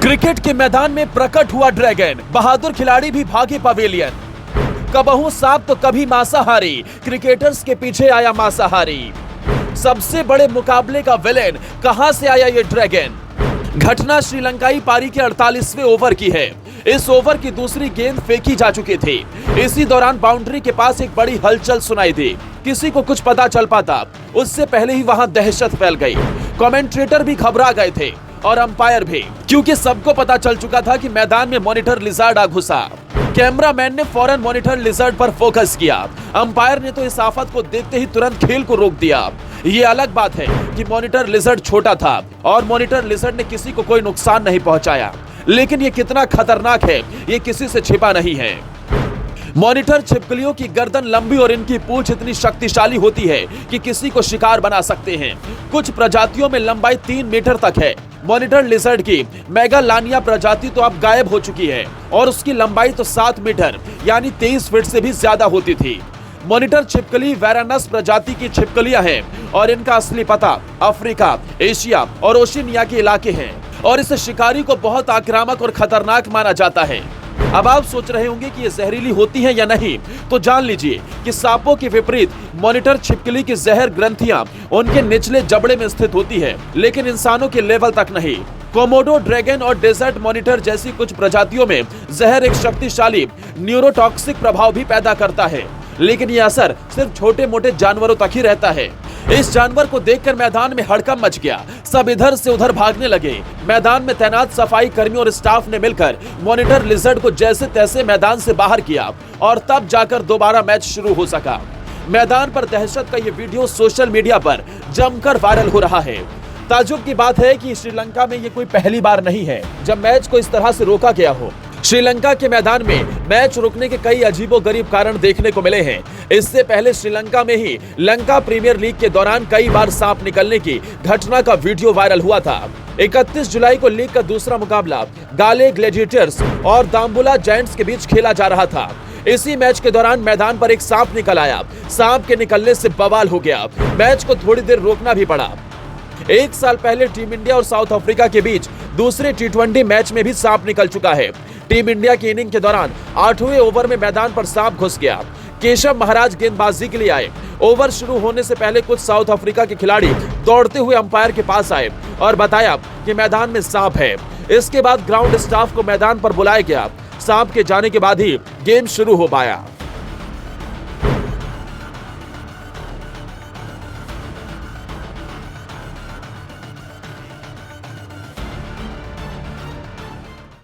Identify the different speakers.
Speaker 1: Cricket के मैदान में प्रकट हुआ ड्रैगन, बहादुर खिलाड़ी भी भागे पवेलियन। कबहू सांप तो कभी मांसाहारी, क्रिकेटर्स के पीछे आया मांसाहारी। सबसे बड़े मुकाबले का विलेन, कहां से आया ये ड्रैगन? घटना श्रीलंकाई पारी के 48वें ओवर की है। इस ओवर की दूसरी गेंद फेंकी जा चुकी थी। इसी दौरान बाउंड्री के पास एक बड़ी हलचल सुनाई दी। किसी को कुछ पता चल पाता उससे पहले ही वहां दहशत फैल गई। कमेंटेटर भी घबरा गए थे और अंपायर भी, क्योंकि सबको पता चल चुका था कि मैदान में मॉनिटर लिजर्ड आ घुसा। कैमरामैन ने फौरन मॉनिटर लिजर्ड पर फोकस किया। अंपायर ने तो इस आफत को देखते ही तुरंत खेल को रोक दिया। ये अलग बात है कि मॉनिटर लिजर्ड छोटा था और मॉनिटर लिजर्ड ने किसी को कोई नुकसान नहीं पहुंचाया, लेकिन ये कितना खतरनाक है ये किसी से छिपा नहीं है। मॉनिटर छिपकलियों की गर्दन लंबी और इनकी पूंछ इतनी शक्तिशाली होती है कि किसी को शिकार बना सकते हैं। कुछ प्रजातियों में लंबाई 3 मीटर तक है। मॉनिटर लिजर्ड की मेगालानिया प्रजाति तो अब गायब हो चुकी है और उसकी लंबाई तो 7 मीटर यानी 23 फीट से भी ज्यादा होती थी। मॉनिटर छिपकली वैरानस प्रजाति की छिपकलियां हैं और इनका असली पता अफ्रीका, एशिया और ओशिनिया के इलाके हैं और इस शिकारी को बहुत आक्रामक और खतरनाक माना जाता है। अब आप सोच रहे होंगे कि ये जहरीली होती हैं या नहीं, तो जान लीजिए कि सांपों के विपरीत मॉनिटर छिपकली की जहर ग्रंथियां उनके निचले जबड़े में स्थित होती है, लेकिन इंसानों के लेवल तक नहीं। कोमोडो ड्रैगन और डेजर्ट मॉनिटर जैसी कुछ प्रजातियों में जहर एक शक्तिशाली न्यूरोटॉक्सिक प्रभाव भी पैदा करता है, लेकिन यह असर सिर्फ छोटे मोटे जानवरों तक ही रहता है। इस जानवर को देखकर मैदान में हड़कंप मच गया। सब इधर से उधर भागने लगे। मैदान में तैनात सफाई कर्मियों और स्टाफ ने मिलकर मॉनिटर लिजर्ड को जैसे तैसे मैदान से बाहर किया और तब जाकर दोबारा मैच शुरू हो सका। मैदान पर दहशत का ये वीडियो सोशल मीडिया पर जमकर वायरल हो रहा है। ताज्जुब की बात है कि श्रीलंका में ये कोई पहली बार नहीं है जब मैच को इस तरह से रोका गया हो। श्रीलंका के मैदान में मैच रुकने के कई अजीबोगरीब कारण देखने को मिले हैं। इससे पहले श्रीलंका में ही लंका प्रीमियर लीग के दौरान कई बार सांप निकलने की घटना का वीडियो वायरल हुआ था। 31 जुलाई को लीग का दूसरा मुकाबला गाले ग्लैडिएटर्स और दाम्बुला जायंट्स के बीच खेला जा रहा था। इसी मैच के दौरान मैदान पर एक सांप निकल आया। सांप के निकलने से बवाल हो गया। मैच को थोड़ी देर रोकना भी पड़ा। 1 साल पहले टीम इंडिया और साउथ अफ्रीका के बीच दूसरे T20 मैच में भी सांप निकल चुका है। टीम इंडिया की इनिंग के दौरान 8वें ओवर में मैदान पर सांप घुस गया। केशव महाराज गेंदबाजी के लिए आए। ओवर शुरू होने से पहले कुछ साउथ अफ्रीका के खिलाड़ी दौड़ते हुए अंपायर के पास आए और बताया कि मैदान में सांप है। इसके बाद ग्राउंड स्टाफ को मैदान पर बुलाया गया। सांप के जाने के बाद ही गेम शुरू हो पाया।